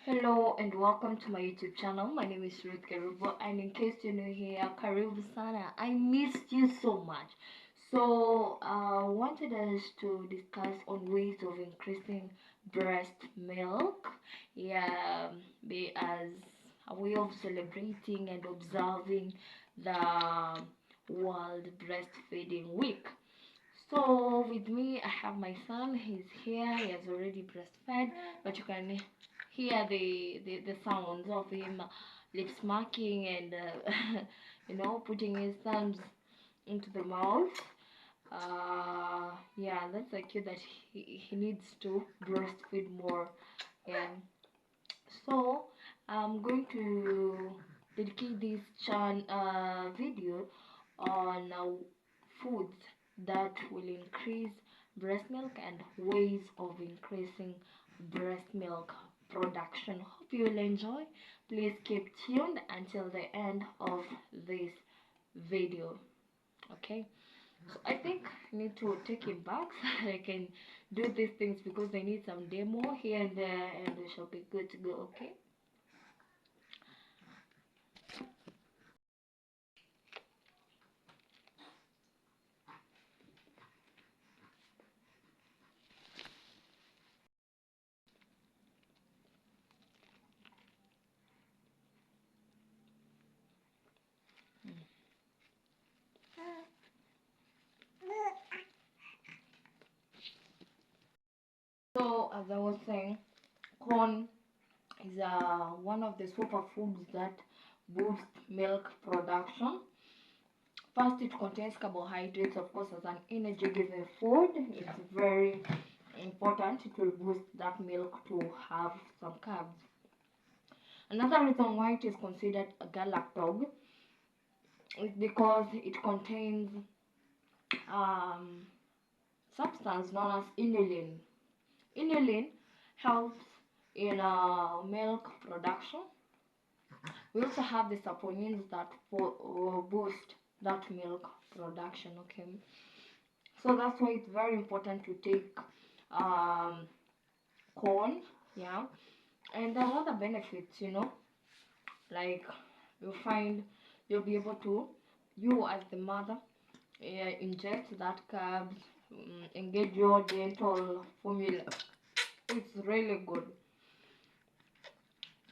Hello and welcome to my YouTube channel. My name is Ruth Karibu, and in case you're new here, Karibu Sana. I missed you so much. So wanted us to discuss on ways of increasing breast milk. Yeah, be as a way of celebrating and observing the World Breastfeeding Week. So with me, I have my son. He's here. He has already breastfed, but you can hear the sounds of him lip smacking and putting his thumbs into the mouth. Yeah, that's a cue that he needs to breastfeed more. And so I'm going to dedicate this video on foods that will increase breast milk and ways of increasing breast milk production. Hope you will enjoy. Please keep tuned until the end of this video. Okay, so I think I need to take him back so that I can do these things because I need some demo here and there, and we shall be good to go. Okay. So as I was saying, corn is one of the superfoods that boost milk production. First, it contains carbohydrates, of course, as an energy giving food. It's very important. It will boost that milk to have some carbs. Another reason why it is considered a galactose is because it contains um, substance known as inulin. Inulin helps in milk production. We also have the saponins that boost that milk production. Okay, so that's why it's very important to take corn. Yeah, and there are other benefits, like you find you'll be able to, you as the mother, inject that carbs, engage your dental formula. It's really good.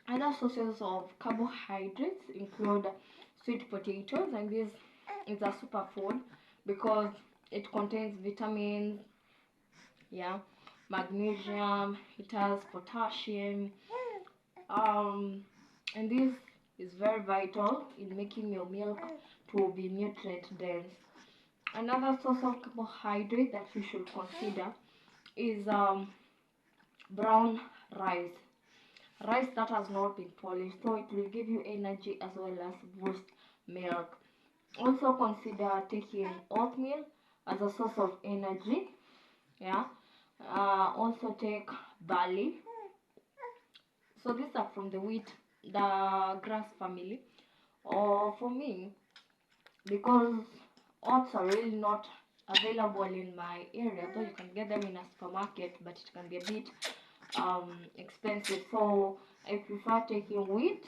Other sources of carbohydrates include sweet potatoes, and this is a superfood because it contains vitamins, yeah, magnesium, it has potassium, and this is very vital in making your milk to be nutrient dense. Another source of carbohydrate that you should consider is brown rice. Rice that has not been polished, so it will give you energy as well as boost milk. Also consider taking oatmeal as a source of energy. Yeah. Also take barley. So these are from the wheat, the grass family. Or for me, because oats are really not available in my area, though you can get them in a supermarket, but it can be a bit expensive. So I prefer taking wheat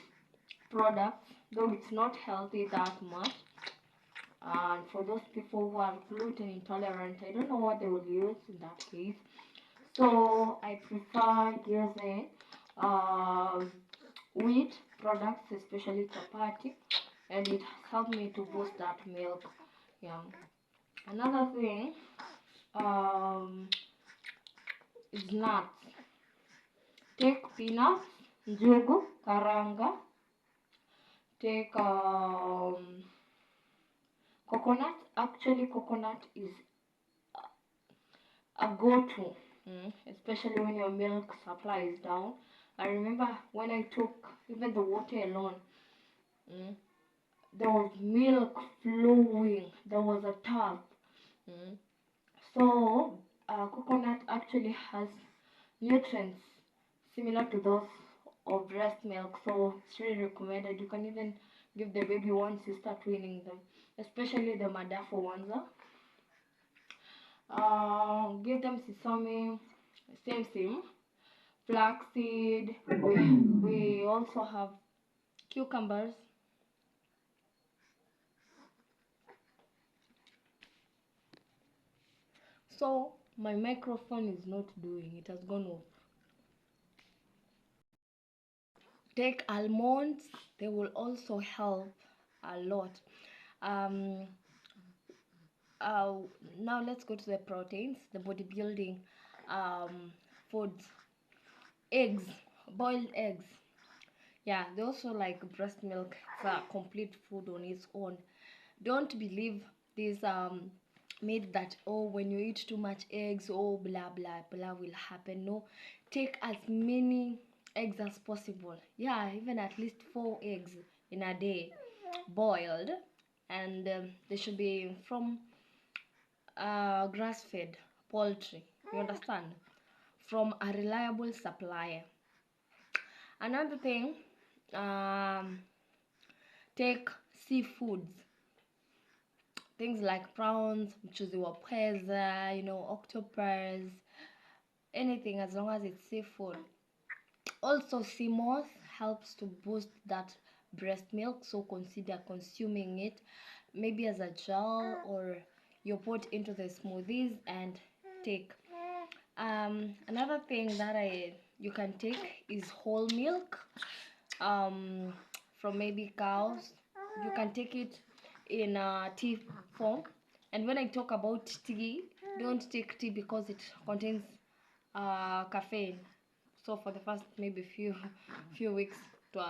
products, though it's not healthy that much. And for those people who are gluten intolerant, I don't know what they will use in that case. So I prefer using wheat products, especially chapati, and it helped me to boost that milk. Yeah. Another thing is nuts. Take peanuts, njugu, karanga. Take coconut. Actually, coconut is a go-to, especially when your milk supply is down. I remember when I took even the water alone, there was milk flowing. There was a tub. So coconut actually has nutrients similar to those of breast milk, so it's really recommended. You can even give the baby once you start weaning them, especially the madafo ones. Give them sesame, same. flaxseed. We also have cucumbers. So my microphone is not doing, it has gone off. Take almonds, they will also help a lot. um Now let's go to the proteins, the bodybuilding foods. Eggs, boiled eggs. Yeah, they also like breast milk. It's a complete food on its own. Don't believe this myth that, oh, when you eat too much eggs, oh, blah blah blah will happen. No, take as many eggs as possible. Yeah, even at least 4 eggs in a day, boiled, and they should be from grass-fed poultry. You understand? From a reliable supplier. Another thing, um, take seafoods, things like prawns, mchuzi wa pweza, octopus, anything as long as it's seafood. Also, sea moss helps to boost that breast milk, so consider consuming it maybe as a gel, or you put into the smoothies and take. Another thing that you can take is whole milk from maybe cows. You can take it in tea form. And when I talk about tea, don't take tea because it contains caffeine. So for the first maybe few weeks for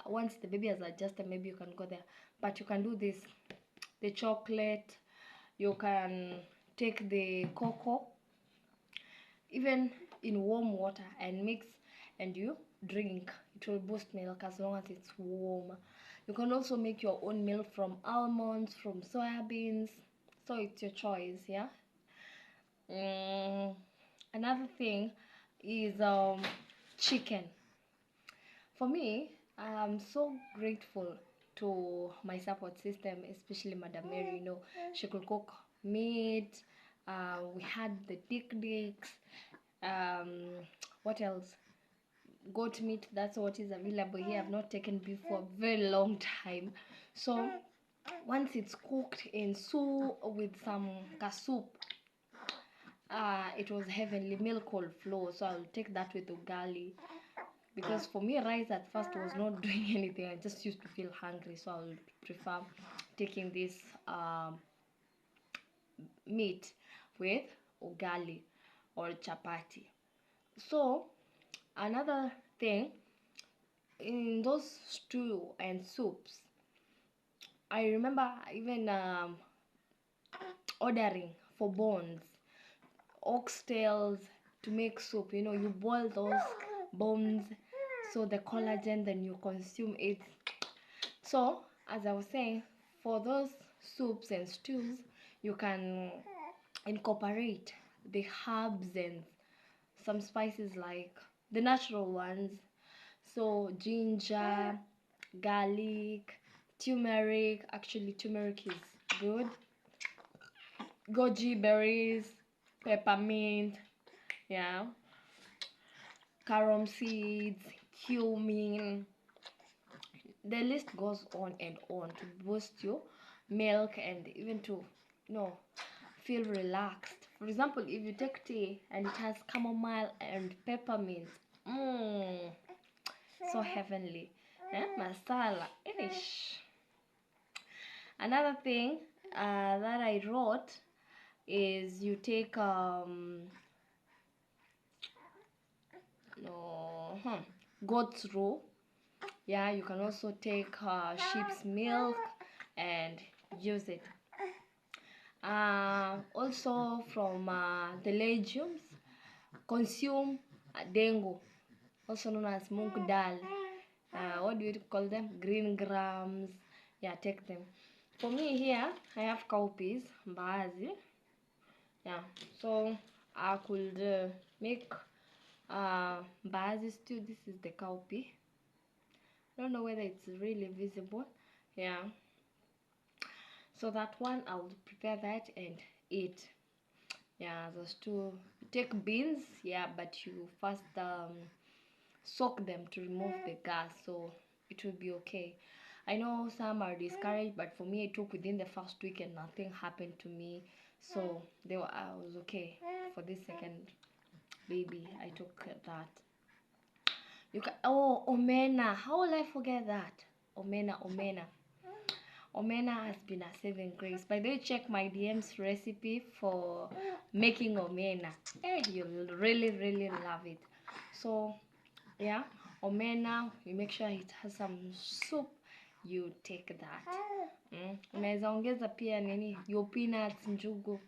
once the baby has adjusted, maybe you can go there. But you can do this: the chocolate, you can take the cocoa even in warm water and mix, and you drink. It will boost milk as long as it's warm. You can also make your own milk from almonds, from soya beans, so it's your choice. Yeah. Another thing is chicken. For me, I'm so grateful to my support system, especially Madam Mary. She could cook meat. We had the dicks. What else? Goat meat. That's what is available here. I've not taken beef for a very long time. So once it's cooked in soup with some soup, it was heavenly. Milk will flow. So I'll take that with ugali. Because for me, rice at first was not doing anything. I just used to feel hungry, so I would prefer taking this meat with ugali or chapati. So another thing, in those stew and soups, I remember even ordering for bones, oxtails, to make soup. You boil those bones, so the collagen, then you consume it. So as I was saying, for those soups and stews, you can incorporate the herbs and some spices, like the natural ones. So ginger, garlic, turmeric. Actually, turmeric is good. Goji berries, peppermint, yeah, carom seeds, cumin. The list goes on and on to boost your milk and even to feel relaxed. For example, if you take tea and it has chamomile and peppermint, so heavenly. Masala. Ish. Another thing that I wrote is you take goat's roe. Yeah, you can also take sheep's milk and use it. Also from the legumes, consume dengu, also known as mung dal. What do you call them? Green grams. Yeah, take them. For me here, I have cowpeas, mbaazi. Yeah, so I could make mbaazi stew. This is the cowpea. I don't know whether it's really visible. Yeah, so that one I'll prepare that and eat. Yeah, those two. Take beans, yeah, but you first soak them to remove the gas, so it will be okay. I know some are discouraged, but for me, I took within the first week and nothing happened to me, so I was okay. For this second baby, I took that. You can, oh, omena, how will I forget that? Omena has been a saving grace. By the way, check my DM's recipe for making omena. You'll really love it. So yeah, omena, you make sure it has some soup, you take that. Unaweza ongeza pia nini, your peanuts, njugu,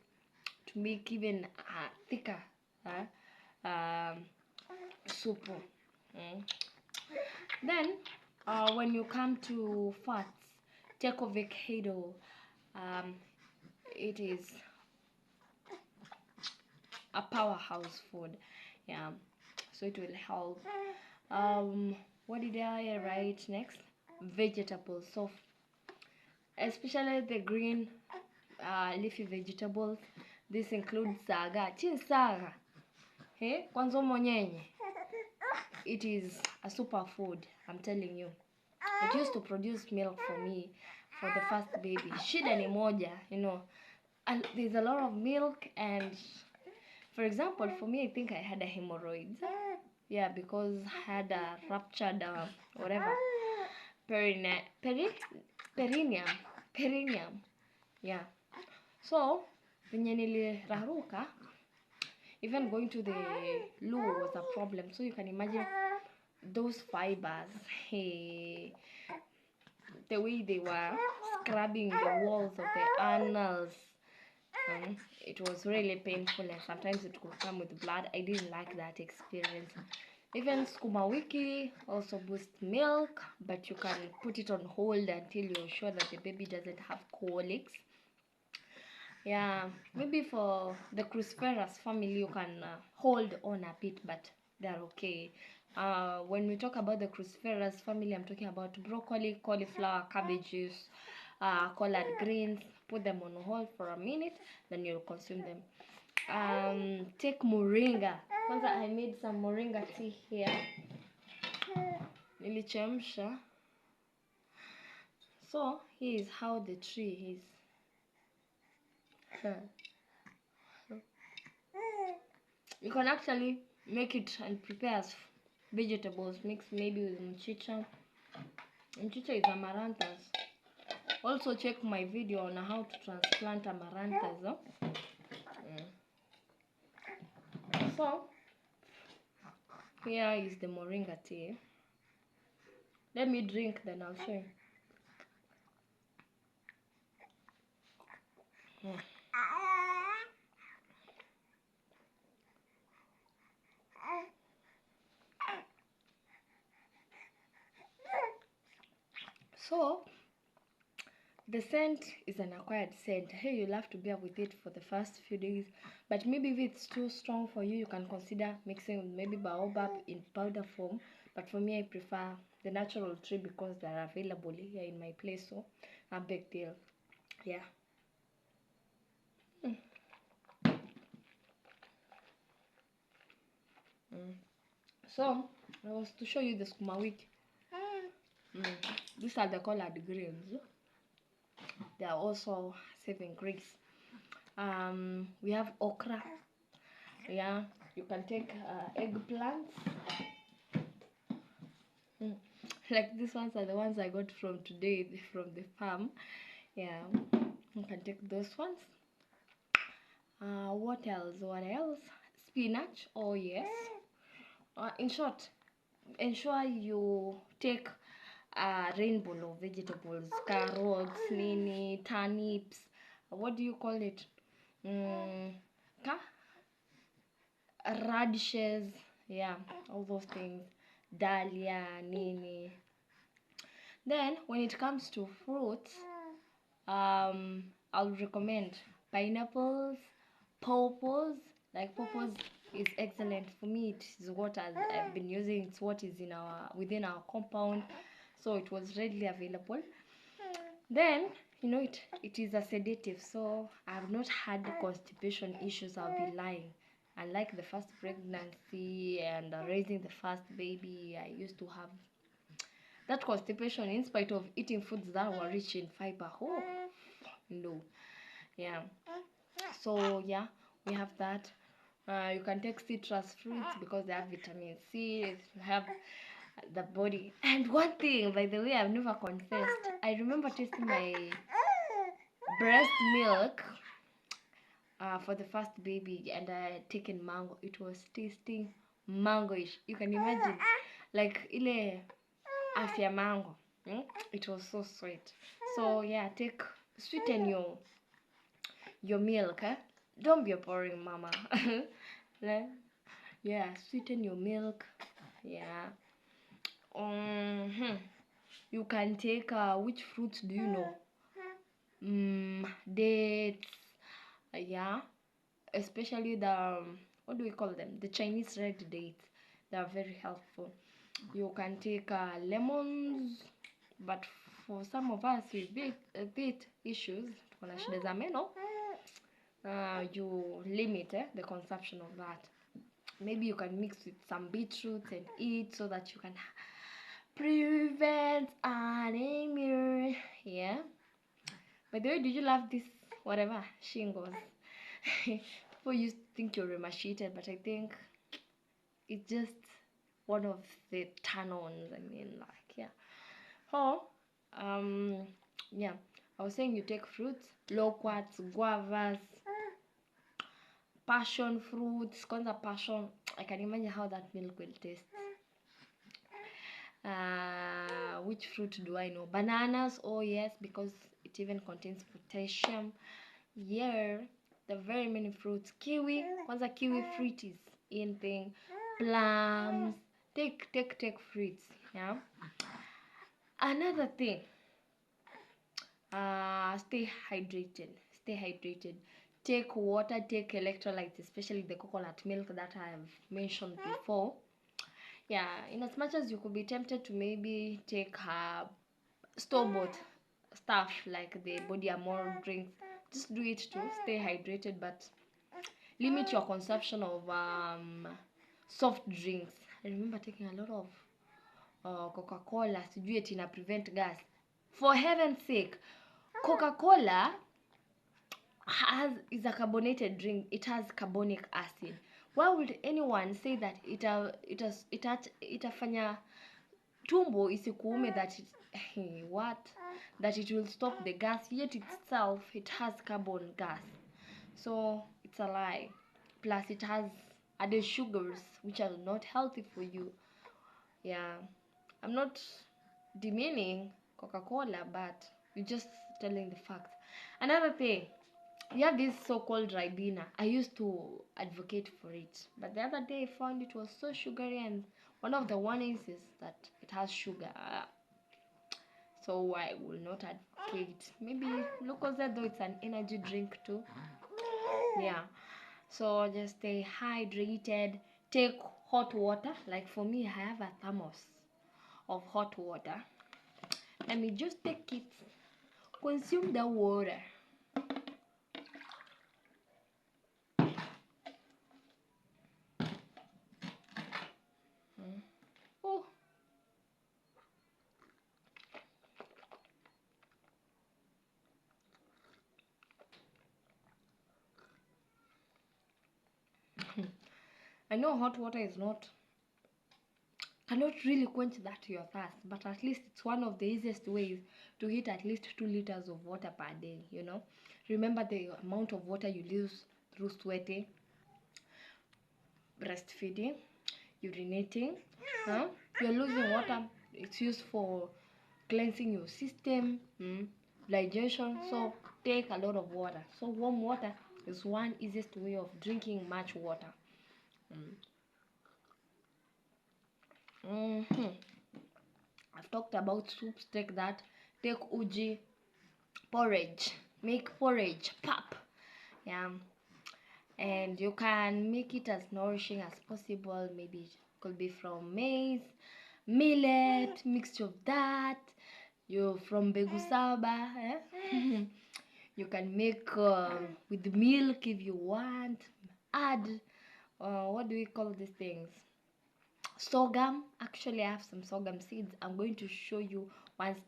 to make even thicker soup. Then when you come to fats, take avocado. It is a powerhouse food, yeah, so it will help. What did I write next? Vegetables, so especially the green leafy vegetables. This includes saga. Saga, hey, kwanzo monyenye. It is a superfood, I'm telling you. It used to produce milk for me for the first baby. Shida ni moja, you know, and there's a lot of milk, and for example, for me, I think I had a hemorrhoids. Yeah, because I had a ruptured whatever perineum. Yeah. So venye niliraruka, even going to the loo was a problem. So you can imagine those fibers, hey, the way they were scrubbing the walls of the annals. It was really painful, and sometimes it could come with blood. I didn't like that experience. Even skuma wiki also boosts milk, but you can put it on hold until you're sure that the baby doesn't have colics. Yeah, maybe for the cruciferous family you can hold on a bit, but they're okay. When we talk about the cruciferous family, I'm talking about broccoli, cauliflower, cabbages, collard greens. Put them on hold for a minute, then you'll consume them. Take moringa. Kwanza, I made some moringa tea here. Nilichemsha. So here is how the tree is. You can actually make it and prepare as vegetables, mix maybe with mchicha. Mchicha is amaranthus. Also check my video on how to transplant amaranthus. So here is the moringa tea. Let me drink, then I'll show you. So the scent is an acquired scent. Hey, you'll have to bear with it for the first few days. But maybe if it's too strong for you, you can consider mixing with maybe baobab in powder form. But for me, I prefer the natural tree because they're available here in my place. So a big deal. Yeah. So I was to show you the skuma wiki. These are the collard greens. They are also saving grace. We have okra. Yeah, you can take eggplants. Like these ones are the ones I got from today from the farm. Yeah, you can take those ones. What else? Spinach. Oh yes. In short, ensure you take a rainbow of vegetables, carrots, nini, turnips. What do you call it? Radishes. Yeah, all those things. Dahlia, nini. Then when it comes to fruits, I'll recommend pineapples, pawpaws. Like pawpaws is excellent for me. It is what I've been using. It's what is within our compound, so it was readily available. Then it is a sedative, so I've not had constipation issues. I'll be lying. Unlike the first pregnancy and raising the first baby, I used to have that constipation in spite of eating foods that were rich in fiber. Oh no. Yeah, so yeah, we have that. You can take citrus fruits because they have vitamin C. They have the body. And one thing, by the way, I've never confessed, I remember tasting my breast milk for the first baby, and I had taken mango. It was tasting mangoish. You can imagine, like ile afya mango. It was so sweet. So yeah, sweeten your milk. Don't be a boring mama. Yeah, sweeten your milk. Yeah. You can take which fruits do you know? Dates. Yeah, especially the what do we call them? The Chinese red dates. They are very helpful. You can take lemons, but for some of us with bit issues, kuna shida za meno, you limit the consumption of that. Maybe you can mix with some beetroots and eat so that you can prevent anemia. Yeah. By the way, did you love this whatever shingles? People used to think you're emaciated, but I think it's just one of the turn-ons. I mean, like, yeah. Oh, yeah. I was saying you take fruits, loquats, guavas, passion fruits. Kwanza passion, I can imagine how that milk will taste. Which fruit do I know? Bananas. Oh yes, because it even contains potassium. Yeah, the very many fruits. Kiwi. Kwanza kiwi fruit is in thing. Plums. Take fruits. Yeah. Another thing. Stay hydrated. Stay hydrated. Take water. Take electrolytes, especially the coconut milk that I have mentioned before. Yeah, in as much as you could be tempted to maybe take store-bought stuff like the body armor drinks, just do it to stay hydrated, but limit your consumption of soft drinks. I remember taking a lot of Coca-Cola, sijui eti ina prevent gas. For heaven's sake, Coca-Cola is a carbonated drink. It has carbonic acid. Why would anyone say that itafanya tumbo isikuume, that what, that it will stop the gas, yet itself it has carbon gas? So it's a lie. Plus it has added sugars which are not healthy for you. Yeah, I'm not demeaning Coca-Cola, but you're just telling the facts. Another thing, you have this so-called Ribena. I used to advocate for it, but the other day I found it was so sugary, and one of the warnings is that it has sugar. So I will not advocate. Maybe Lucozade, though it's an energy drink too. Yeah. So just stay hydrated. Take hot water. Like for me, I have a thermos of hot water. Let me just take it. Consume the water. Oh. I know hot water cannot really quench that your thirst, but at least it's one of the easiest ways to hit at least 2 liters of water per day. Remember the amount of water you lose through sweating, breastfeeding, urinating. You're losing water. It's used for cleansing your system, digestion. So take a lot of water. So warm water is one easiest way of drinking much water. I've talked about soups. Take that. Take uji, porridge. Make porridge, pap. Yeah. And you can make it as nourishing as possible. Maybe it could be from maize, millet, mixture of that. You from Begusaba, eh? You can make with milk if you want. Add what do we call these things? Sorghum. Actually, I have some sorghum seeds. I'm going to show you once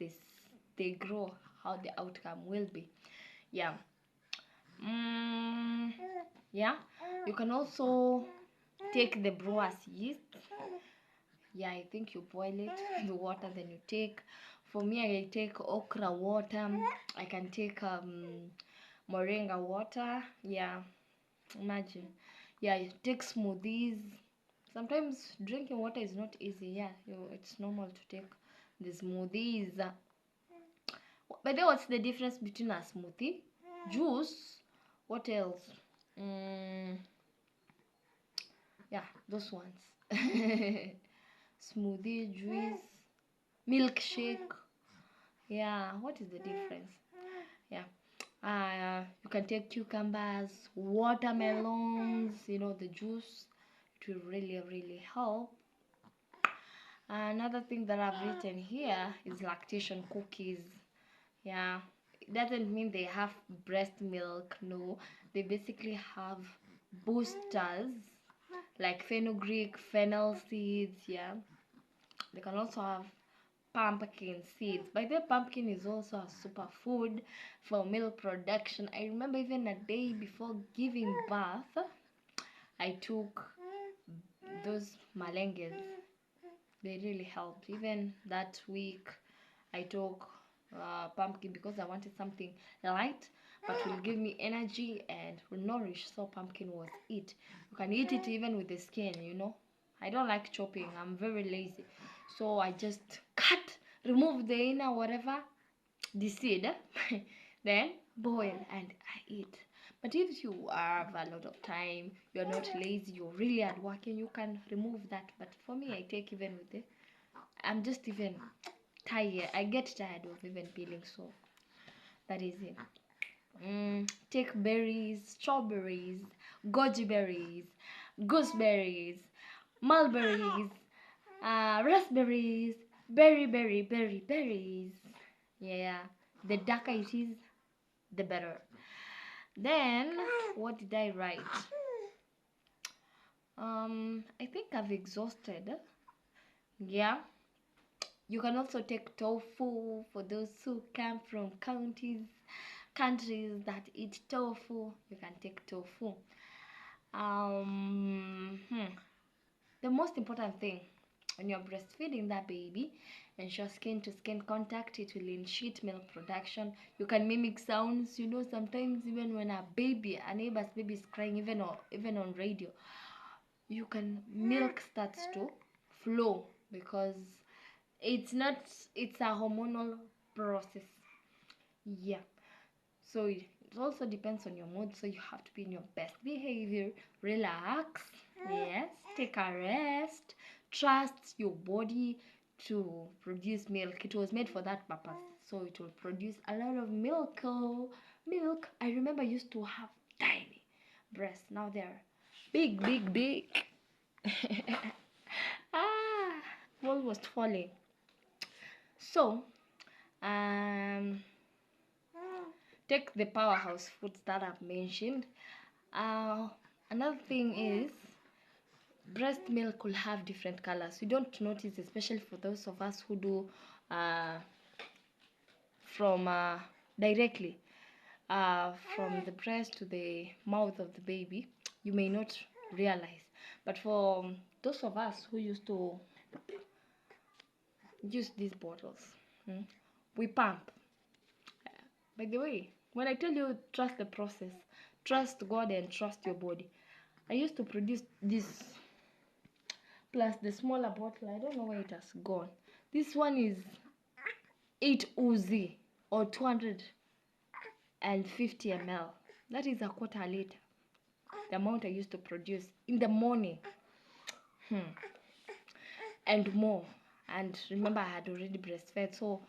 they grow how the outcome will be. Yeah. Yeah. You can also take the brewer's yeast. Yeah, I think you boil it, the water, then you take. For me, I take okra water. I can take moringa water. Yeah, imagine. Yeah, you take smoothies. Sometimes drinking water is not easy. Yeah, it's normal to take the smoothies. By the way, what's the difference between a smoothie, juice? What else? Yeah, those ones. Smoothie, juice, milkshake. Yeah, what is the difference? Yeah. You can take cucumbers, watermelons, the juice. It will really help. Another thing that I've written here is lactation cookies. Yeah, it doesn't mean they have breast milk. No, they basically have boosters like fenugreek, fennel seeds. Yeah, they can also have pumpkin seeds. By the way, pumpkin is also a superfood for milk production. I remember even a day before giving birth, I took those malenges. They really helped. Even that week, I took pumpkin because I wanted something light but will give me energy and will nourish. So pumpkin was it. You can eat it even with the skin. I don't like chopping. I'm very lazy, so I just cut, remove the inner whatever, the seed, then boil and I eat. But if you have a lot of time, you're not lazy, you're really hardworking, you can remove that. But for me, I take even with it. I'm just even tired. I get tired of even peeling, so that is it. Take berries, strawberries, goji berries, gooseberries, mulberries, raspberries, berries. Yeah, the darker it is, the better. Then, what did I write? I think I've exhausted. Yeah. You can also take tofu for those who come from countries that eat tofu. You can take tofu. The most important thing when you're breastfeeding that baby, ensure skin to skin contact. It will initiate milk production. You can mimic sounds. Sometimes even when a neighbor's baby is crying, even on radio, milk starts to flow because it's a hormonal process. Yeah, so it also depends on your mood, so you have to be in your best behavior, relax, yes, take a rest, trust your body to produce milk. It was made for that purpose, so it will produce a lot of milk. I remember I used to have tiny breasts. Now they're big. ah Almost falling. So take the powerhouse foods that I've mentioned. Another thing is breast milk will have different colors. You don't notice, especially for those of us who do from directly from the breast to the mouth of the baby. You may not realize, but for those of us who used to use these bottles, we pump. By the way, when I tell you trust the process, trust God and trust your body. I used to produce this plus the smaller bottle. I don't know where it has gone. This one is 8 Uzi or 250 ml. That is a quarter liter. The amount I used to produce in the morning. And more. And remember, I had already breastfed. So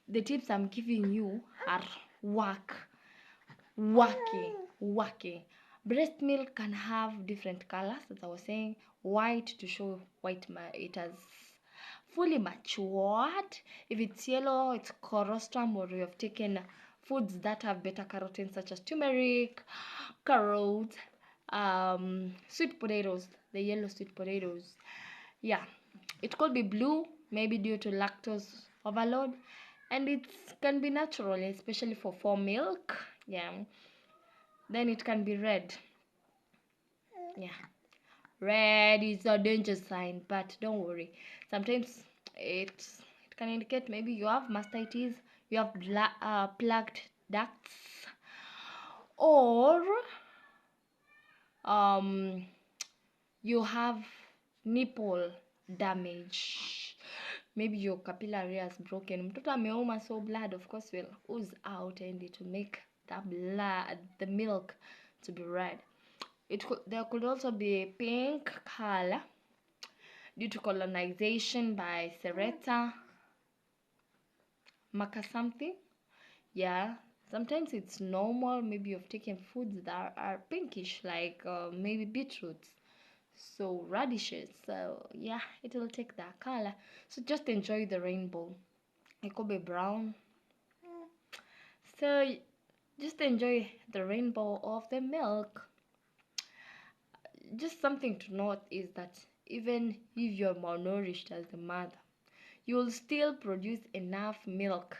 the tips I'm giving you are working. Breast milk can have different colors, as I was saying. White to show white, it has fully matured. If it's yellow, it's colostrum, or you have taken foods that have beta carotene such as turmeric, carrots, sweet potatoes, the yellow sweet potatoes. Yeah, it could be blue, maybe due to lactose overload, and it can be natural, especially for milk. Yeah, then it can be red. Yeah, red is a danger sign, but don't worry. Sometimes it can indicate maybe you have mastitis, you have plugged ducts, or um you have nipple damage. Maybe your capillary has broken. Mtoto ameuma, so blood of course will ooze out, and it will make the milk to be red. There could also be a pink color due to colonization by Sereta Maca something. Yeah, sometimes it's normal. Maybe you've taken foods that are pinkish, like maybe beetroots, so radishes. So yeah, it will take that color. So just enjoy the rainbow. It could be brown. So just enjoy the rainbow of the milk. Just something to note is that even if you're malnourished as a mother, you'll still produce enough milk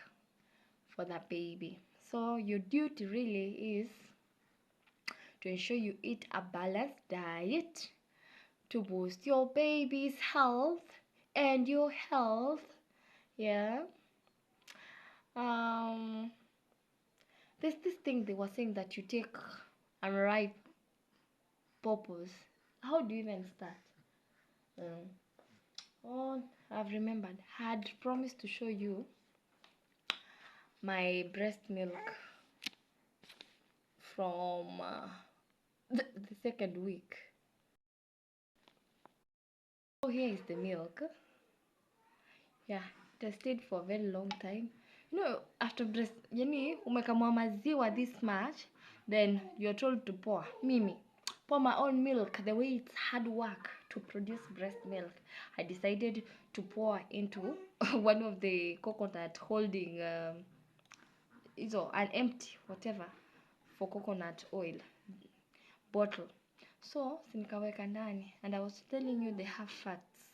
for the baby. So your duty really is to ensure you eat a balanced diet to boost your baby's health and your health. Yeah. Um there's this thing they were saying that you take unripe purpose. How do you even start? Um, oh, I've remembered. Had promised to show you my breast milk from the second week. So here is the milk. Yeah, it has stayed for a very long time. You know, after breast, yani umekamua maziwa this much, then you're told to pour. Mimi, pour my own milk. The way it's hard work to produce breast milk, I decided to pour into one of the coconut holding an empty whatever for coconut oil bottle. So nikaweka ndani, and I was telling you they have fats,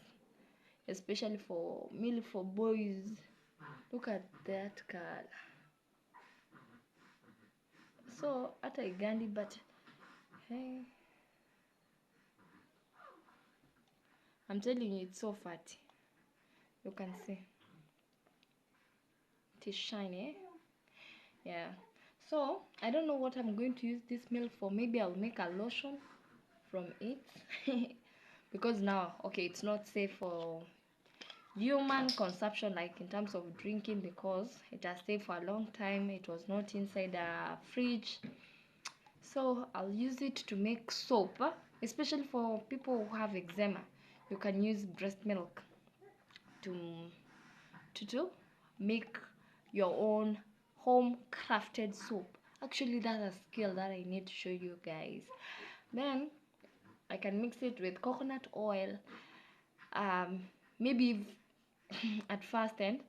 especially for milk for boys. Look at that color. So hata igandi, but hey, I'm telling you, it's so fatty. You can see it is shiny. Yeah, so I don't know what I'm going to use this milk for. Maybe I'll make a lotion from it because now, okay, it's not safe for human consumption, like in terms of drinking, because it has stayed for a long time. It was not inside a fridge, so I'll use it to make soap, especially for people who have eczema. You can use breast milk to make your own home crafted soap. Actually, that's a skill that I need to show you guys. Then I can mix it with coconut oil, maybe at first, and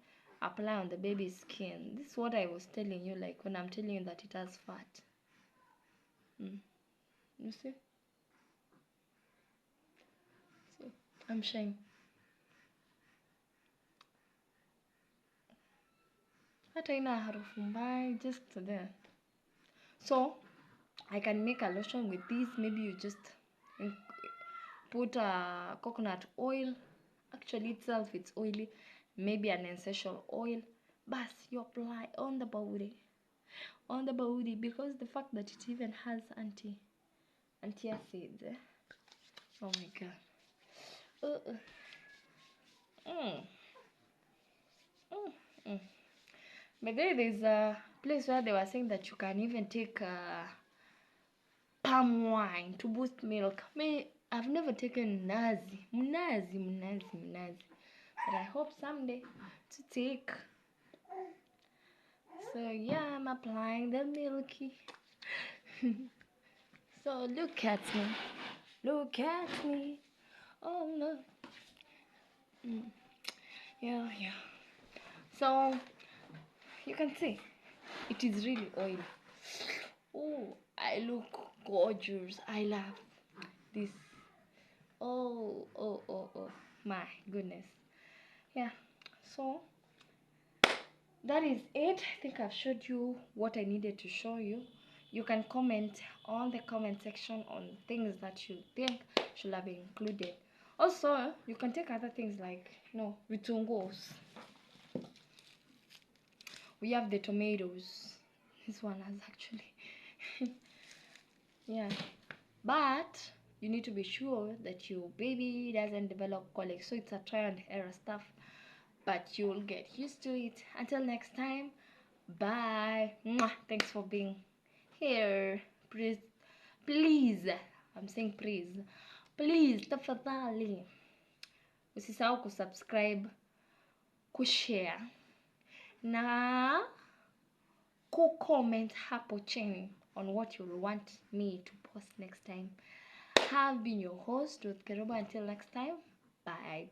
apply on the baby's skin. This is what I was telling you, like when I'm telling you that it has fat. You see, I'm showing. Hata ina harufu mbaya, just there. So I can make a lotion with this. Maybe you just put coconut oil. Actually itself it's oily. Maybe an essential oil. But you apply on the body, because the fact that it even has antacids. Oh my god. But there's a place where they were saying that you can even take palm wine to boost milk. Me, I've never taken mnazi, but I hope someday to take. So yeah, I'm applying the milky. So look at me. Oh no. Yeah. So you can see it is really oily. Oh, I look gorgeous. I love this. Oh, my goodness. Yeah, so that is it. I think I've showed you what I needed to show you. You can comment on the comment section on things that you think should have been included. Also, you can take other things like, vitungos. We have the tomatoes. This one has actually yeah, but you need to be sure that your baby doesn't develop colic, so it's a try and error stuff, but you'll get used to it. Until next time, bye. Mwah. Thanks for being here. Please, I'm saying please tafadhali usisahau kusubscribe, kushare na comment hapo chini on what you want me to post next time. Have been your host, Ruth Keruba. Until next time, bye.